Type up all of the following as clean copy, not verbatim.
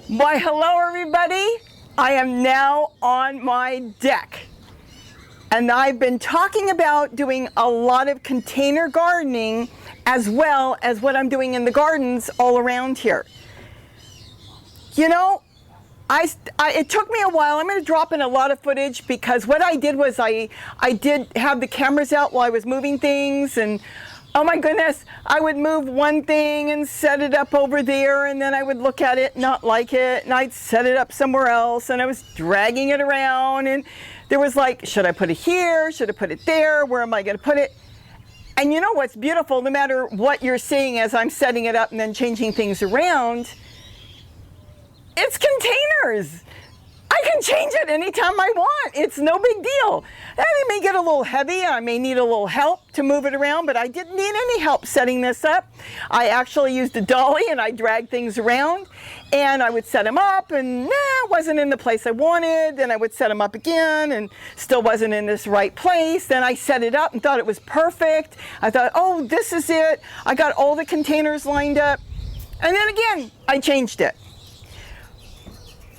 Why, hello everybody. I am now on my deck. And I've been talking about doing a lot of container gardening as well as what I'm doing in the gardens all around here. You know, it took me a while. I'm going to drop in a lot of footage because what I did was I did have the cameras out while I was moving things, and oh my goodness, I would move one thing and set it up over there, and then I would look at it, not like it, and I'd set it up somewhere else, and I was dragging it around, and there was like, should I put it here? Should I put it there? Where am I going to put it? And you know what's beautiful, no matter what you're seeing as I'm setting it up and then changing things around, it's containers. I can change it anytime I want. It's no big deal. And it may get a little heavy. I may need a little help to move it around, but I didn't need any help setting this up. I actually used a dolly and I dragged things around, and I would set them up, and it wasn't in the place I wanted. Then I would set them up again and still wasn't in this right place. Then I set it up and thought it was perfect. I thought, oh, this is it. I got all the containers lined up. And then again, I changed it.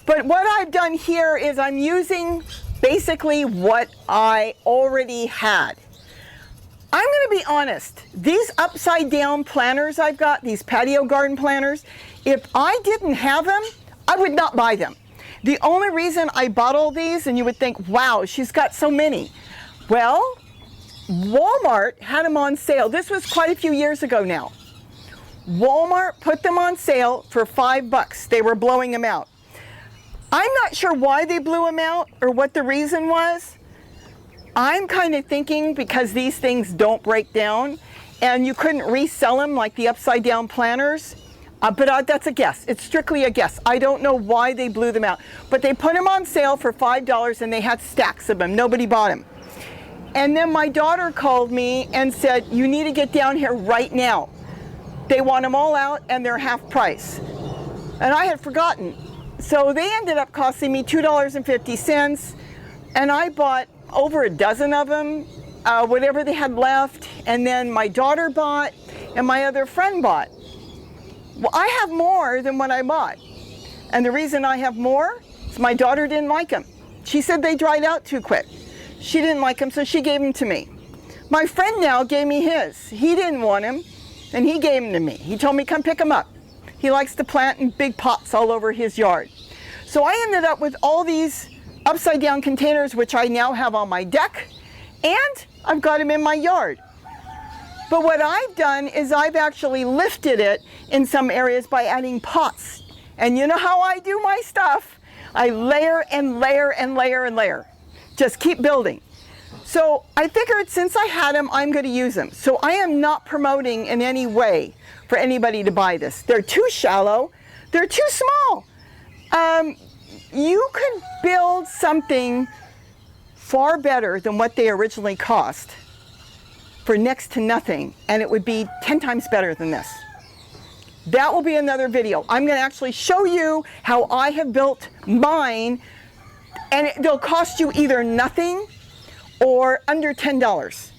But what I've done here is I'm using basically what I already had. I'm going to be honest, these upside down planters I've got, these patio garden planters, if I didn't have them, I would not buy them. The only reason I bought all these, and you would think, wow, she's got so many. Well, Walmart had them on sale. This was quite a few years ago now. Walmart put them on sale for $5. They were blowing them out. I'm not sure why they blew them out or what the reason was. I'm kind of thinking because these things don't break down and you couldn't resell them like the upside down planters. But that's a guess. It's strictly a guess. I don't know why they blew them out. But they put them on sale for $5 and they had stacks of them. Nobody bought them. And then my daughter called me and said, you need to get down here right now. They want them all out and they're half price. And I had forgotten. So they ended up costing me $2.50, and I bought over a dozen of them, whatever they had left, and then my daughter bought, and my other friend bought. Well, I have more than what I bought, and the reason I have more is my daughter didn't like them. She said they dried out too quick. She didn't like them, so she gave them to me. My friend now gave me his. He didn't want them, and he gave them to me. He told me, come pick them up. He likes to plant in big pots all over his yard. So I ended up with all these upside down containers, which I now have on my deck, and I've got them in my yard. But what I've done is I've actually lifted it in some areas by adding pots. And you know how I do my stuff? I layer and layer and layer and layer. Just keep building. So I figured since I had them, I'm going to use them. So I am not promoting in any way for anybody to buy this. They're too shallow. They're too small. You could build something far better than what they originally cost for next to nothing, and it would be 10 times better than this. That will be another video. I'm going to actually show you how I have built mine, and they'll cost you either nothing or under $10.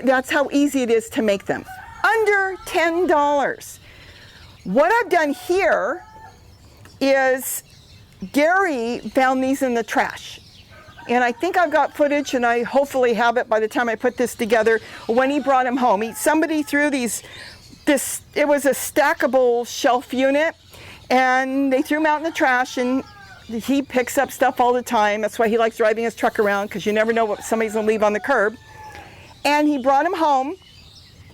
That's how easy it is to make them. Under $10. What I've done here is Gary found these in the trash. And I think I've got footage, and I hopefully have it by the time I put this together, when he brought them home. Somebody threw it was a stackable shelf unit, and they threw them out in the trash, and he picks up stuff all the time. That's why he likes driving his truck around, because you never know what somebody's gonna leave on the curb. And he brought them home,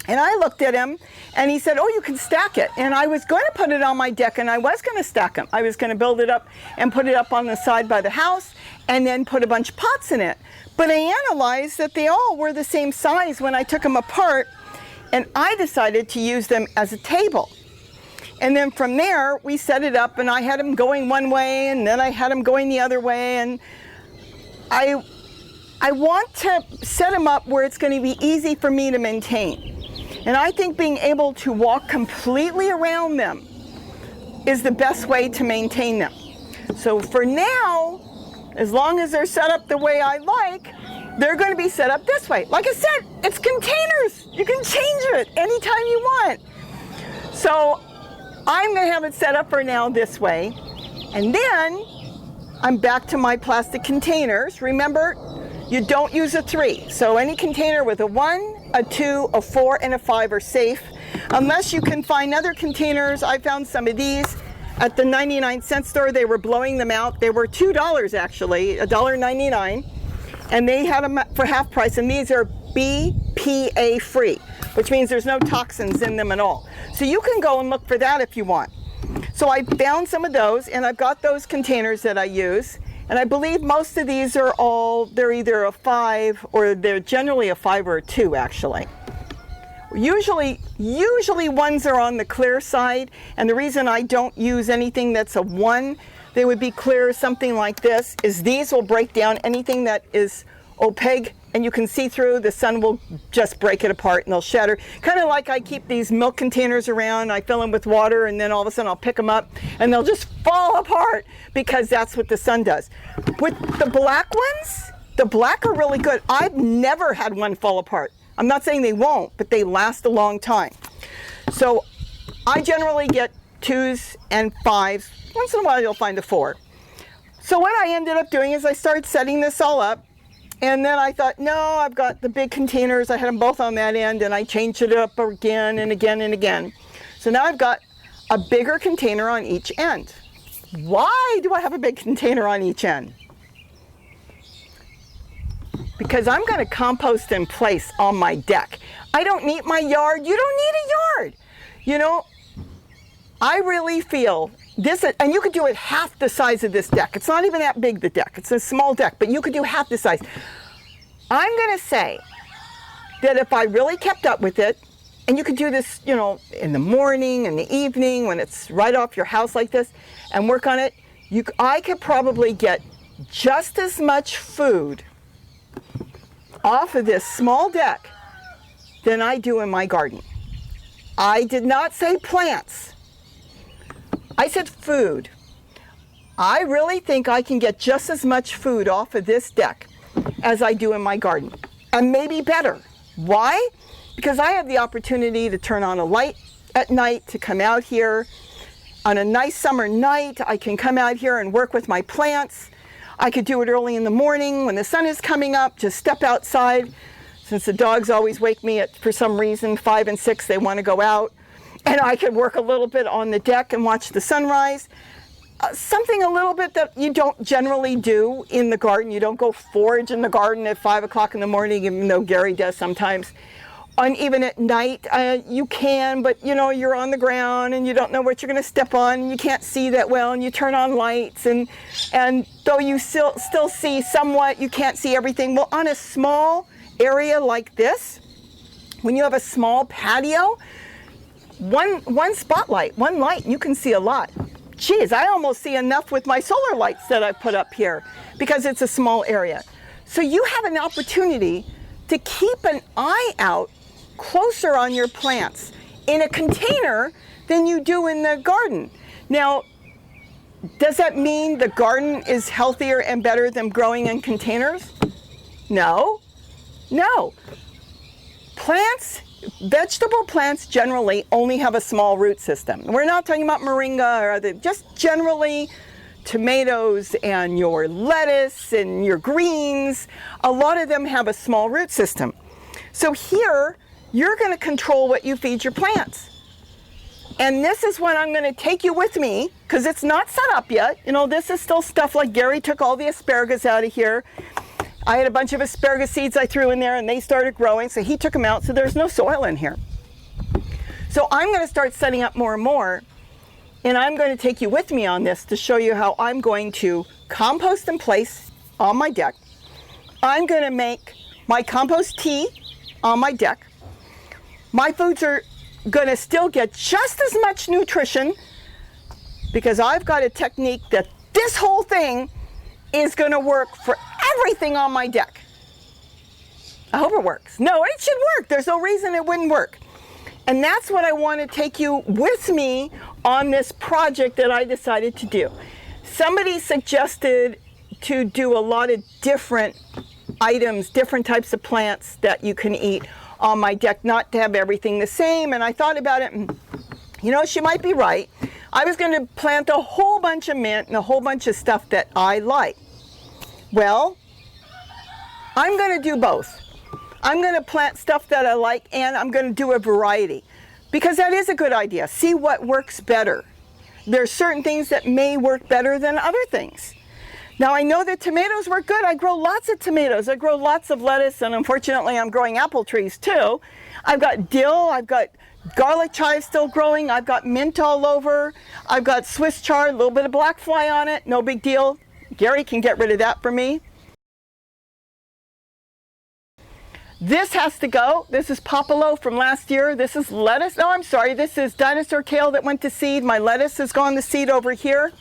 and I looked at him, and he said, oh, you can stack it. And I was going to put it on my deck, and I was going to stack them. I was going to build it up and put it up on the side by the house, and then put a bunch of pots in it. But I analyzed that they all were the same size when I took them apart, and I decided to use them as a table. And then from there, we set it up, and I had them going one way, and then I had them going the other way, and I want to set them up where it's going to be easy for me to maintain. And I think being able to walk completely around them is the best way to maintain them. So for now, as long as they're set up the way I like, they're going to be set up this way. Like I said, it's containers. You can change it anytime you want. So I'm going to have it set up for now this way. And then I'm back to my plastic containers. Remember, you don't use a 3. So any container with a 1, a 2, a 4, and a 5 are safe. Unless you can find other containers. I found some of these at the 99-cent store. They were blowing them out. They were $2 actually, $1.99. And they had them for half price. And these are BPA free, which means there's no toxins in them at all. So you can go and look for that if you want. So I found some of those, and I've got those containers that I use. And I believe most of these are they're either a 5 or they're generally a 5 or a 2 actually. Usually ones are on the clear side, and the reason I don't use anything that's a 1, they would be clear, something like this, is these will break down anything that is opaque and you can see through. The sun will just break it apart and they'll shatter. Kind of like I keep these milk containers around, I fill them with water, and then all of a sudden I'll pick them up and they'll just fall apart because that's what the sun does. With the black ones, the black are really good. I've never had one fall apart. I'm not saying they won't, but they last a long time. So I generally get 2s and 5s. Once in a while you'll find a 4. So what I ended up doing is I started setting this all up, and then I thought, no, I've got the big containers. I had them both on that end, and I changed it up again and again and again. So now I've got a bigger container on each end. Why do I have a big container on each end? Because I'm going to compost in place on my deck. I don't need my yard. You don't need a yard. You know, I really feel this, and you could do it half the size of this deck. It's not even that big, the deck. It's a small deck, but you could do half the size. I'm going to say that if I really kept up with it, and you could do this, you know, in the morning, in the evening, when it's right off your house like this, and work on it, I could probably get just as much food off of this small deck than I do in my garden. I did not say plants. I said food. I really think I can get just as much food off of this deck as I do in my garden, and maybe better. Why? Because I have the opportunity to turn on a light at night, to come out here on a nice summer night. I can come out here and work with my plants. I could do it early in the morning when the sun is coming up, just step outside. Since the dogs always wake me at, for some reason, 5 and 6, they want to go out. And I could work a little bit on the deck and watch the sunrise. Something a little bit that you don't generally do in the garden. You don't go forage in the garden at 5 o'clock in the morning, even though Gary does sometimes. And even at night, you can, but you know, you're on the ground and you don't know what you're going to step on, and you can't see that well, and you turn on lights, and though you still see somewhat, you can't see everything. Well, on a small area like this, when you have a small patio, one spotlight, one light, you can see a lot. Geez, I almost see enough with my solar lights that I put up here because it's a small area. So you have an opportunity to keep an eye out closer on your plants in a container than you do in the garden. Now, does that mean the garden is healthier and better than growing in containers? No. No. Plants, vegetable plants generally only have a small root system. We're not talking about moringa or other, just generally tomatoes and your lettuce and your greens. A lot of them have a small root system. So here, you're going to control what you feed your plants. And this is when I'm going to take you with me, because it's not set up yet. You know, this is still stuff like Gary took all the asparagus out of here. I had a bunch of asparagus seeds I threw in there and they started growing, so he took them out, so there's no soil in here. So I'm going to start setting up more and more, and I'm going to take you with me on this to show you how I'm going to compost in place on my deck. I'm going to make my compost tea on my deck. My foods are going to still get just as much nutrition because I've got a technique that this whole thing is going to work for everything on my deck. I hope it works. No, it should work. There's no reason it wouldn't work. And that's what I want to take you with me on this project that I decided to do. Somebody suggested to do a lot of different items, different types of plants that you can eat on my deck, not to have everything the same. And I thought about it, and you know, she might be right. I was going to plant a whole bunch of mint and a whole bunch of stuff that I like. Well, I'm going to do both. I'm going to plant stuff that I like, and I'm going to do a variety, because that is a good idea. See what works better. There's certain things that may work better than other things. Now, I know that tomatoes work good. I grow lots of tomatoes. I grow lots of lettuce, and unfortunately, I'm growing apple trees too. I've got dill. I've got garlic chives still growing. I've got mint all over. I've got Swiss chard, a little bit of black fly on it. No big deal. Gary can get rid of that for me. This has to go. This is popolo from last year. This is lettuce. No, I'm sorry. This is dinosaur kale that went to seed. My lettuce has gone to seed over here.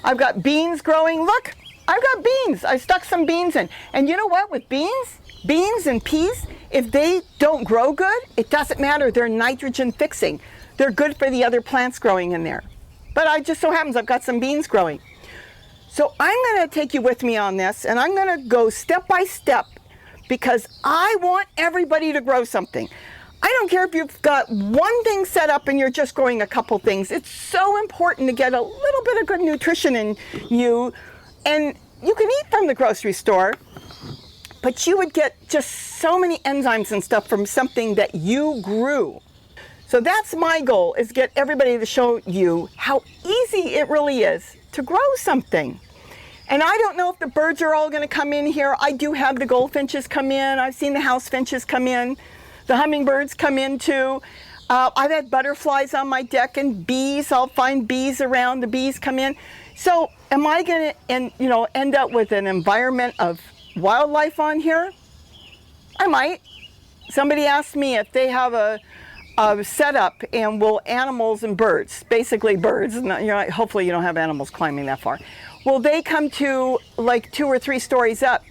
I've got beans growing. Look, I've got beans. I stuck some beans in. And you know what? With beans and peas, if they don't grow good, it doesn't matter. They're nitrogen fixing. They're good for the other plants growing in there. But I just so happens I've got some beans growing. So I'm going to take you with me on this, and I'm going to go step by step, because I want everybody to grow something. I don't care if you've got one thing set up and you're just growing a couple things. It's so important to get a little bit of good nutrition in you. And you can eat from the grocery store, but you would get just so many enzymes and stuff from something that you grew. So that's my goal, is get everybody to show you how easy it really is to grow something. And I don't know if the birds are all going to come in here. I do have the goldfinches come in. I've seen the house finches come in. The hummingbirds come in too. I've had butterflies on my deck and bees. I'll find bees around. The bees come in. So am I going to end up with an environment of wildlife on here? I might. Somebody asked me if they have a setup and will animals and birds, basically birds, and hopefully you don't have animals climbing that far, will they come to like 2 or 3 stories up?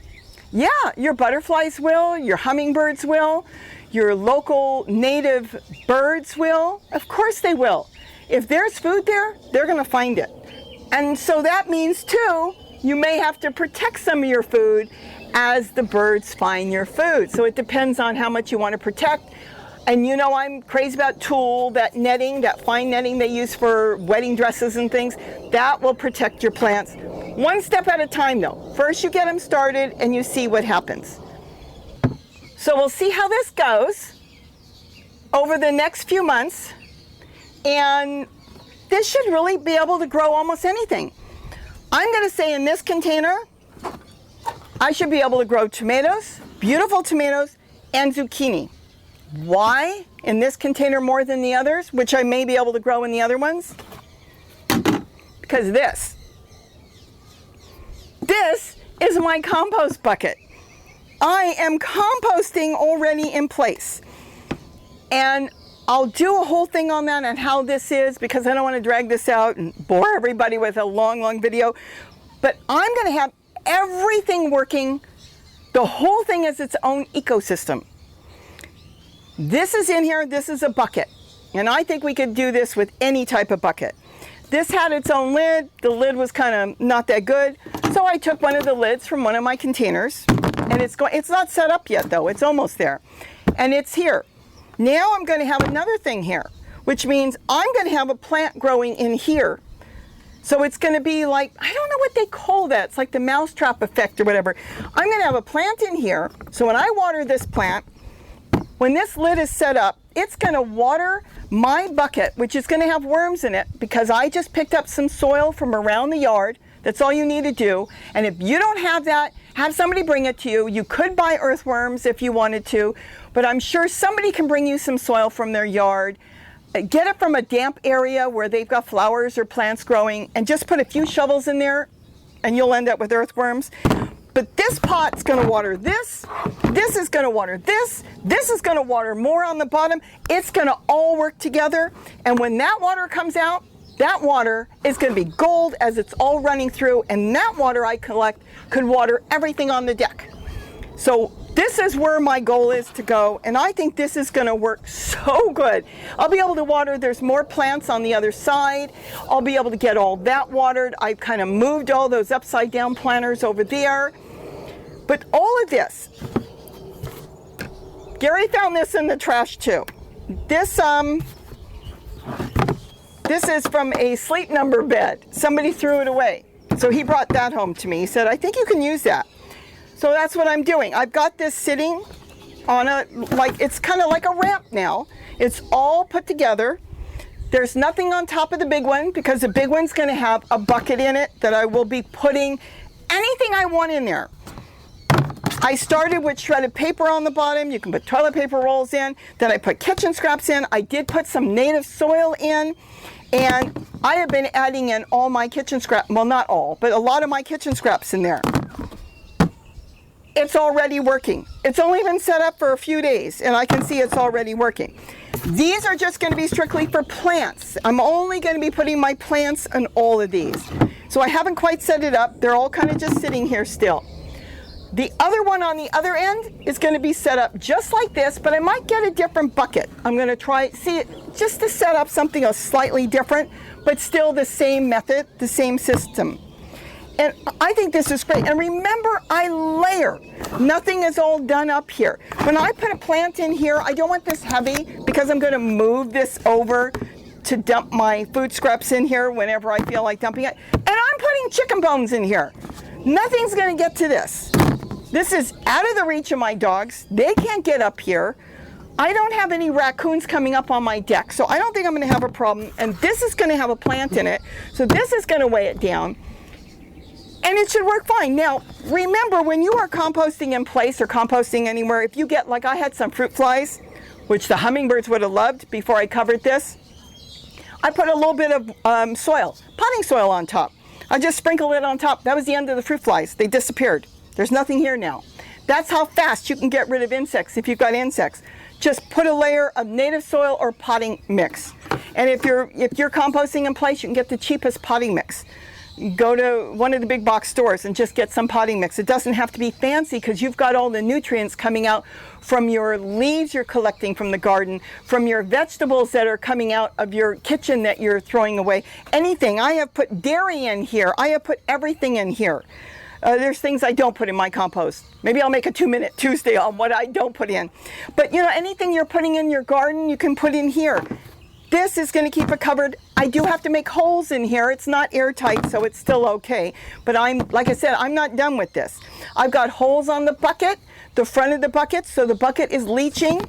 Yeah, your butterflies will, your hummingbirds will, your local native birds will. Of course they will. If there's food there, they're going to find it. And so that means too, you may have to protect some of your food as the birds find your food. So it depends on how much you want to protect. And you know, I'm crazy about tulle, that netting, that fine netting they use for wedding dresses and things. That will protect your plants. One step at a time though. First you get them started and you see what happens. So we'll see how this goes over the next few months. And this should really be able to grow almost anything. I'm going to say in this container, I should be able to grow tomatoes, beautiful tomatoes, and zucchini. Why in this container more than the others, which I may be able to grow in the other ones? Because this is my compost bucket. I am composting already in place. And I'll do a whole thing on that and how this is, because I don't want to drag this out and bore everybody with a long video. But I'm going to have everything working. The whole thing is its own ecosystem. This is in here, this is a bucket. And I think we could do this with any type of bucket. This had its own lid. The lid was kind of not that good. So I took one of the lids from one of my containers, and it's not set up yet though, it's almost there. And it's here. Now I'm going to have another thing here, which means I'm going to have a plant growing in here. So it's going to be like, I don't know what they call that. It's like the mousetrap effect or whatever. I'm going to have a plant in here. So when I water this plant, when this lid is set up, it's going to water my bucket, which is going to have worms in it, because I just picked up some soil from around the yard. That's all you need to do. And if you don't have that, have somebody bring it to you. You could buy earthworms if you wanted to, but I'm sure somebody can bring you some soil from their yard. Get it from a damp area where they've got flowers or plants growing, and just put a few shovels in there and you'll end up with earthworms. But this pot's going to water this, this is going to water this is going to water more on the bottom. It's going to all work together, and when that water comes out, that water is going to be gold as it's all running through, and that water I collect could water everything on the deck. So this is where my goal is to go, and I think this is going to work so good. I'll be able to water, there's more plants on the other side. I'll be able to get all that watered. I've kind of moved all those upside down planters over there. But all of this, Gary found this in the trash too. This This is from a Sleep Number bed. Somebody threw it away. So he brought that home to me. He said, I think you can use that. So that's what I'm doing. I've got this sitting on it's kind of like a ramp now. It's all put together. There's nothing on top of the big one because the big one's going to have a bucket in it that I will be putting anything I want in there. I started with shredded paper on the bottom. You can put toilet paper rolls in. Then I put kitchen scraps in. I did put some native soil in. And I have been adding in all my kitchen scraps. Well, not all, but a lot of my kitchen scraps in there. It's already working. It's only been set up for a few days, and I can see it's already working. These are just going to be strictly for plants. I'm only going to be putting my plants in all of these. So I haven't quite set it up. They're all kind of just sitting here still. The other one on the other end is going to be set up just like this, but I might get a different bucket. I'm going to try, just to set up something slightly different, but still the same method, the same system. And I think this is great. And remember, I layer. Nothing is all done up here. When I put a plant in here, I don't want this heavy because I'm going to move this over to dump my food scraps in here whenever I feel like dumping it. And I'm putting chicken bones in here. Nothing's going to get to this. This is out of the reach of my dogs. They can't get up here. I don't have any raccoons coming up on my deck, so I don't think I'm going to have a problem. And this is going to have a plant in it, so this is going to weigh it down. And it should work fine. Now, remember, when you are composting in place or composting anywhere, if you get, like I had some fruit flies, which the hummingbirds would have loved before I covered this, I put a little bit of soil, potting soil on top. I just sprinkled it on top. That was the end of the fruit flies. They disappeared. There's nothing here now. That's how fast you can get rid of insects if you've got insects. Just put a layer of native soil or potting mix. And if you're composting in place, you can get the cheapest potting mix. Go to one of the big box stores and just get some potting mix. It doesn't have to be fancy because you've got all the nutrients coming out from your leaves you're collecting from the garden, from your vegetables that are coming out of your kitchen that you're throwing away. Anything. I have put dairy in here. I have put everything in here. There's things I don't put in my compost. Maybe I'll make a 2-minute Tuesday on what I don't put in. But you know, anything you're putting in your garden, you can put in here. This is going to keep it covered. I do have to make holes in here. It's not airtight, so it's still okay. But like I said, I'm not done with this. I've got holes on the bucket, the front of the bucket, so the bucket is leaching.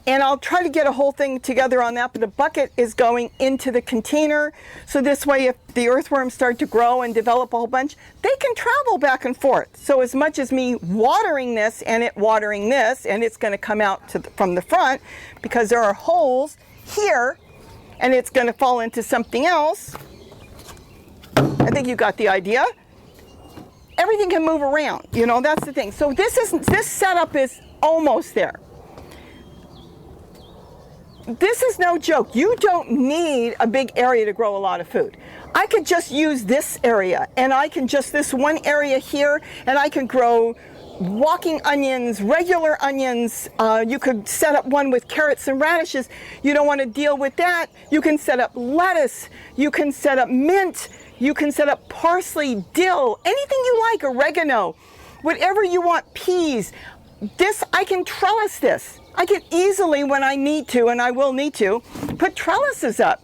And I'll try to get a whole thing together on that, but the bucket is going into the container. So this way, if the earthworms start to grow and develop a whole bunch, they can travel back and forth. So as much as me watering this and it watering this, and it's going to come out from the front because there are holes here, and it's going to fall into something else. I think you got the idea. Everything can move around, you know, that's the thing. So this setup is almost there. This is no joke. You don't need a big area to grow a lot of food. I could just use this area, and I can just this one area here, and I can grow walking onions, regular onions. You could set up one with carrots and radishes. You don't want to deal with that. You can set up lettuce. You can set up mint. You can set up parsley, dill, anything you like, oregano, whatever you want, peas. This, I can trellis this. I can easily, when I need to, and I will need to, put trellises up.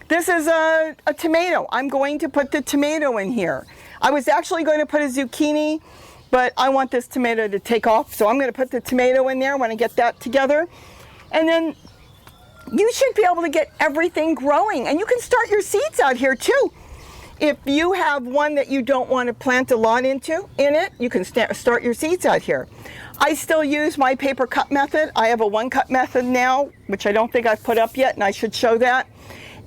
This is a tomato. I'm going to put the tomato in here. I was actually going to put a zucchini, but I want this tomato to take off, so I'm going to put the tomato in there when I get that together. And then you should be able to get everything growing. And you can start your seeds out here too. If you have one that you don't want to plant a lot in it, you can start your seeds out here. I still use my paper cup method. I have a 1-cup method now, which I don't think I've put up yet, and I should show that.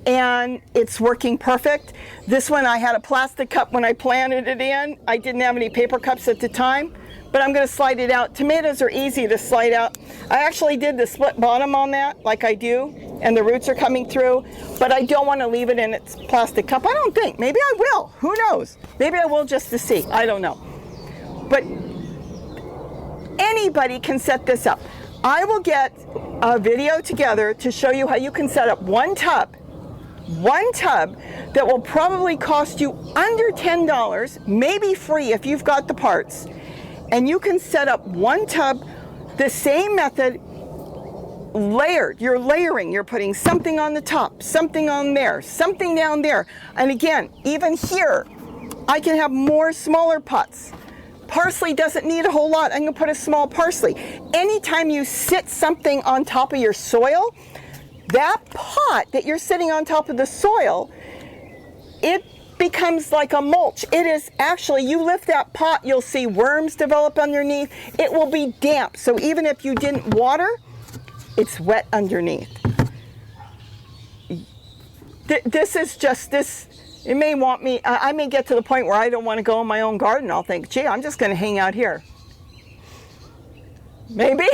And it's working perfect. This one, I had a plastic cup when I planted it in. I didn't have any paper cups at the time, but I'm going to slide it out. Tomatoes are easy to slide out. I actually did the split bottom on that, like I do, and the roots are coming through, but I don't want to leave it in its plastic cup. I don't think. Maybe I will. Who knows? Maybe I will just to see. I don't know. But anybody can set this up. I will get a video together to show you how you can set up one tub that will probably cost you under $10, maybe free if you've got the parts. And you can set up one tub, the same method, layered. You're layering. You're putting something on the top, something on there, something down there. And again, even here, I can have more smaller pots. Parsley doesn't need a whole lot. I can put a small parsley. Anytime you sit something on top of your soil, that pot that you're sitting on top of the soil, it becomes like a mulch. It is actually, you lift that pot, you'll see worms develop underneath. It will be damp. So even if you didn't water, it's wet underneath. This is just this. It may want me, I may get to the point where I don't want to go in my own garden. I'll think, gee, I'm just going to hang out here. Maybe,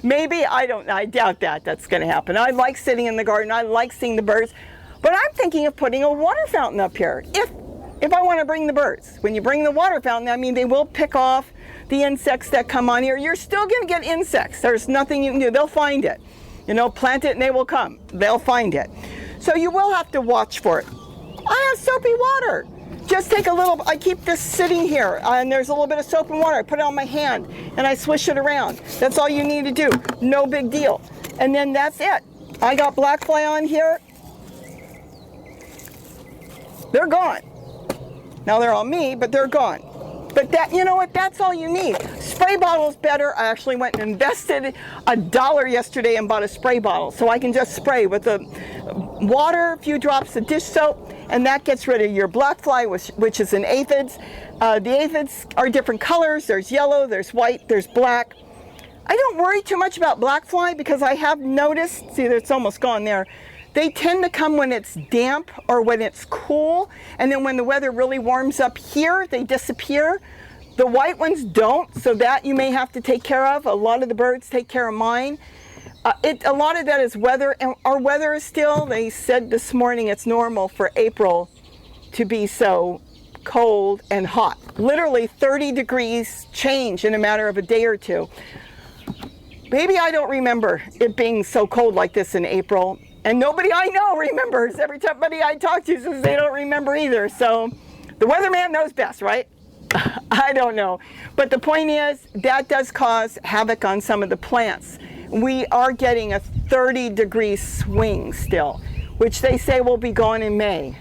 maybe, I doubt that's going to happen. I like sitting in the garden. I like seeing the birds. But I'm thinking of putting a water fountain up here. If I want to bring the birds. When you bring the water fountain, I mean, they will pick off the insects that come on here. You're still going to get insects. There's nothing you can do. They'll find it. You know, plant it and they will come. They'll find it. So you will have to watch for it. I have soapy water. Just take a little, I keep this sitting here and there's a little bit of soap and water. I put it on my hand and I swish it around. That's all you need to do. No big deal. And then that's it. I got black fly on here. They're gone. Now they're on me, but they're gone. But that, you know what, that's all you need. Spray bottle's better. I actually went and invested $1 yesterday and bought a spray bottle. So I can just spray with the water, a few drops of dish soap, and that gets rid of your black fly, which is an aphids. The aphids are different colors. There's yellow, there's white, there's black. I don't worry too much about black fly because I have noticed, see, it's almost gone there. They tend to come when it's damp or when it's cool, and then when the weather really warms up here, they disappear. The white ones don't, so that you may have to take care of. A lot of the birds take care of mine. A lot of that is weather, and our weather is still, they said this morning it's normal for April to be so cold and hot. Literally 30 degrees change in a matter of a day or two. Maybe I don't remember it being so cold like this in April. And nobody I know remembers. Everybody I talk to says they don't remember either. So the weatherman knows best, right? I don't know. But the point is, that does cause havoc on some of the plants. We are getting a 30-degree swing still, which they say will be gone in May.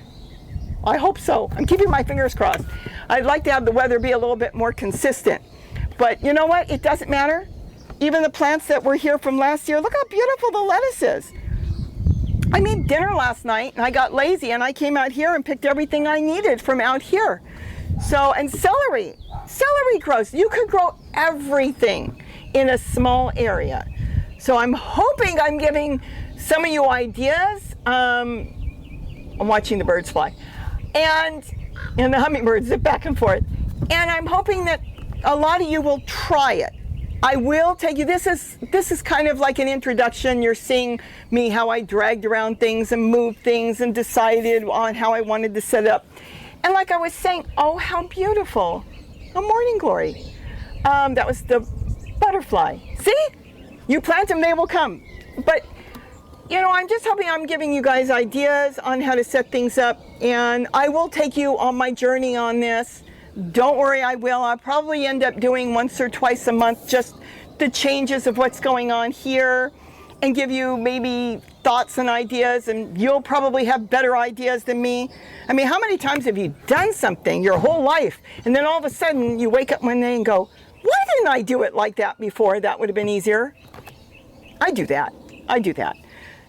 I hope so. I'm keeping my fingers crossed. I'd like to have the weather be a little bit more consistent. But you know what? It doesn't matter. Even the plants that were here from last year, look how beautiful the lettuce is. I made dinner last night and I got lazy and I came out here and picked everything I needed from out here. So, and celery grows. You could grow everything in a small area. So I'm hoping I'm giving some of you ideas. I'm watching the birds fly and the hummingbirds zip back and forth. And I'm hoping that a lot of you will try it. I will take you, this is kind of like an introduction. You're seeing me, how I dragged around things and moved things and decided on how I wanted to set up. And like I was saying, oh, how beautiful. A morning glory. That was the butterfly. See? You plant them, they will come. But, you know, I'm just hoping I'm giving you guys ideas on how to set things up. And I will take you on my journey on this. Don't worry, I will. I'll probably end up doing once or twice a month just the changes of what's going on here and give you maybe thoughts and ideas, and you'll probably have better ideas than me. I mean, how many times have you done something your whole life and then all of a sudden you wake up one day and go, why didn't I do it like that before? That would have been easier. I do that.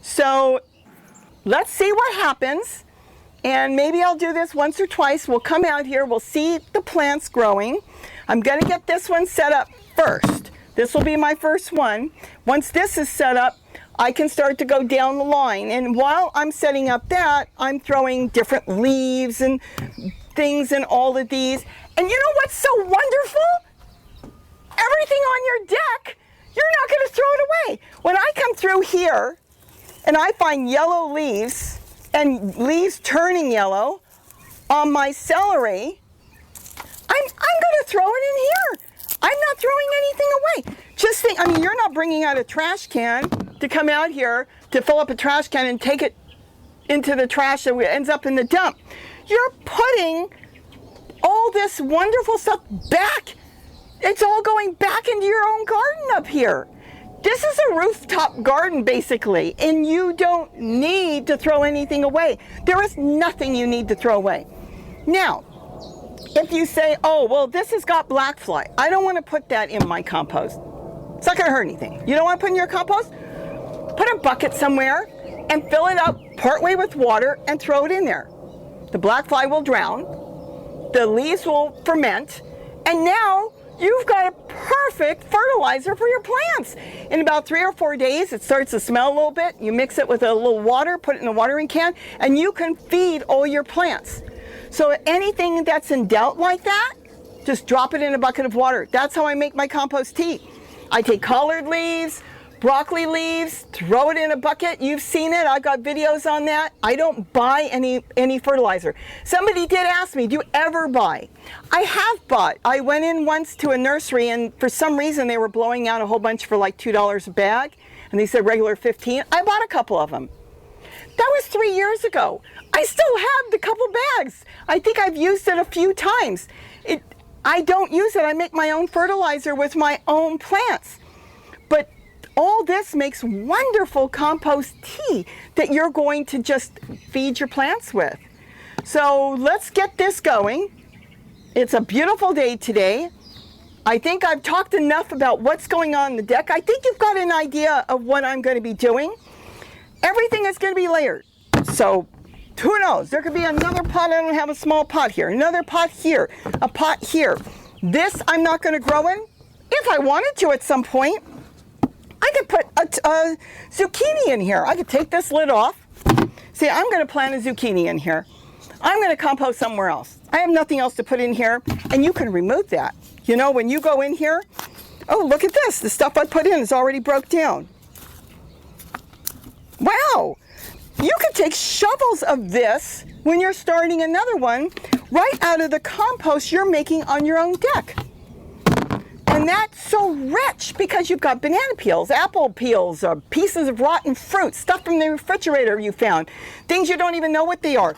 So let's see what happens. And maybe I'll do this once or twice. We'll come out here, we'll see the plants growing. I'm gonna get this one set up first. This will be my first one. Once this is set up, I can start to go down the line. And while I'm setting up that, I'm throwing different leaves and things in all of these. And you know what's so wonderful? Everything on your deck, you're not gonna throw it away. When I come through here and I find yellow leaves, and leaves turning yellow on my celery, I'm gonna throw it in here. I'm not throwing anything away. Just think, I mean, you're not bringing out a trash can to come out here to fill up a trash can and take it into the trash that ends up in the dump. You're putting all this wonderful stuff back. It's all going back into your own garden up here. This is a rooftop garden basically, and you don't need to throw anything away. There is nothing you need to throw away. Now, if you say, oh, well, this has got black fly, I don't want to put that in my compost. It's not going to hurt anything. You don't want to put in your compost? Put a bucket somewhere and fill it up partway with water and throw it in there. The black fly will drown, the leaves will ferment, and now you've got a perfect fertilizer for your plants. In about 3 or 4 days, it starts to smell a little bit. You mix it with a little water, put it in a watering can, and you can feed all your plants. So anything that's in doubt like that, just drop it in a bucket of water. That's how I make my compost tea. I take collard leaves, broccoli leaves, throw it in a bucket. You've seen it. I've got videos on that. I don't buy any fertilizer. Somebody did ask me, do you ever buy? I have bought. I went in once to a nursery, and for some reason they were blowing out a whole bunch for like $2 a bag, and they said regular 15. I bought a couple of them. That was 3 years ago. I still have the couple bags. I think I've used it a few times. I don't use it. I make my own fertilizer with my own plants. But all this makes wonderful compost tea that you're going to just feed your plants with. So let's get this going. It's a beautiful day today. I think I've talked enough about what's going on the deck. I think you've got an idea of what I'm going to be doing. Everything is going to be layered. So who knows? There could be another pot. I don't have a small pot here. Another pot here. A pot here. This I'm not going to grow in. If I wanted to at some point, I could put a zucchini in here. I could take this lid off. See, I'm going to plant a zucchini in here. I'm going to compost somewhere else. I have nothing else to put in here, and you can remove that. You know, when you go in here, oh, look at this. The stuff I put in is already broke down. Wow. You could take shovels of this when you're starting another one right out of the compost you're making on your own deck. And that's so rich because you've got banana peels, apple peels, pieces of rotten fruit, stuff from the refrigerator you found, things you don't even know what they are.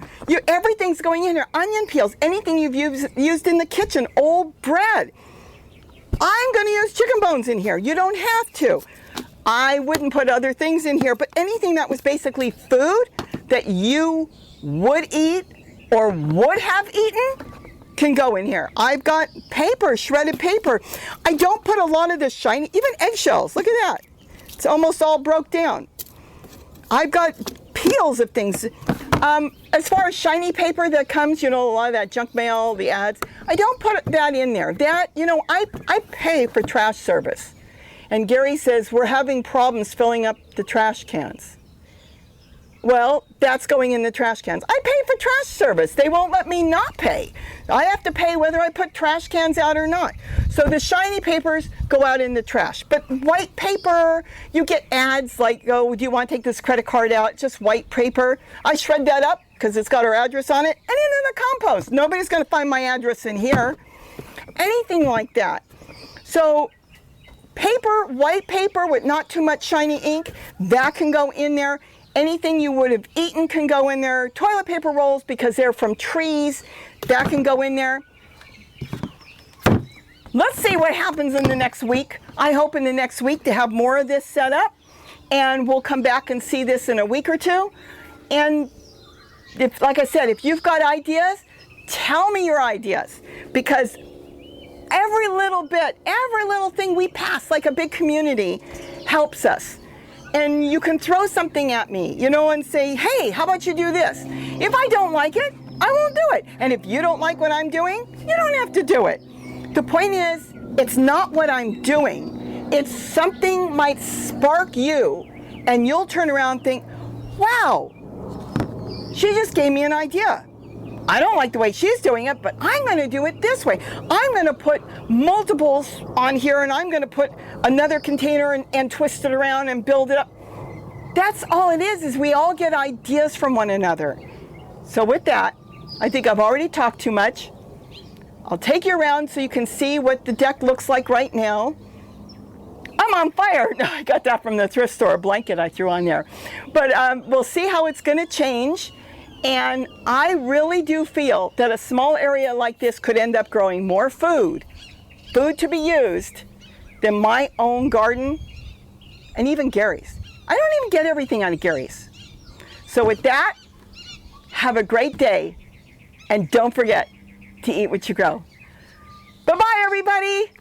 Everything's going in there, onion peels, anything you've used in the kitchen, old bread. I'm going to use chicken bones in here. You don't have to. I wouldn't put other things in here, but anything that was basically food that you would eat or would have eaten can go in here. I've got paper, shredded paper. I don't put a lot of this shiny, even eggshells. Look at that. It's almost all broke down. I've got peels of things. As far as shiny paper that comes, you know, a lot of that junk mail, the ads, I don't put that in there. That, you know, I pay for trash service. And Gary says, we're having problems filling up the trash cans. Well, that's going in the trash cans. I pay for trash service. They won't let me not pay. I have to pay whether I put trash cans out or not. So the shiny papers go out in the trash. But white paper, you get ads like, oh, do you want to take this credit card out? Just white paper. I shred that up because it's got our address on it and into the compost. Nobody's going to find my address in here. Anything like that. So paper, white paper with not too much shiny ink, that can go in there. Anything you would have eaten can go in there. Toilet paper rolls, because they're from trees, that can go in there. Let's see what happens in the next week. I hope in the next week to have more of this set up, and we'll come back and see this in a week or two. And if, like I said, if you've got ideas, tell me your ideas, because every little bit, every little thing we pass like a big community helps us. And you can throw something at me, you know, and say, hey, how about you do this? If I don't like it, I won't do it. And if you don't like what I'm doing, you don't have to do it. The point is, it's not what I'm doing. It's something might spark you, and you'll turn around and think, wow, she just gave me an idea. I don't like the way she's doing it, but I'm going to do it this way. I'm going to put multiples on here, and I'm going to put another container and twist it around and build it up. That's all it is we all get ideas from one another. So with that, I think I've already talked too much. I'll take you around so you can see what the deck looks like right now. I'm on fire. No, I got that from the thrift store, a blanket I threw on there. But we'll see how it's going to change. And I really do feel that a small area like this could end up growing more food to be used, than my own garden and even Gary's. I don't even get everything on Gary's. So with that, have a great day, and don't forget to eat what you grow. Bye-bye, everybody.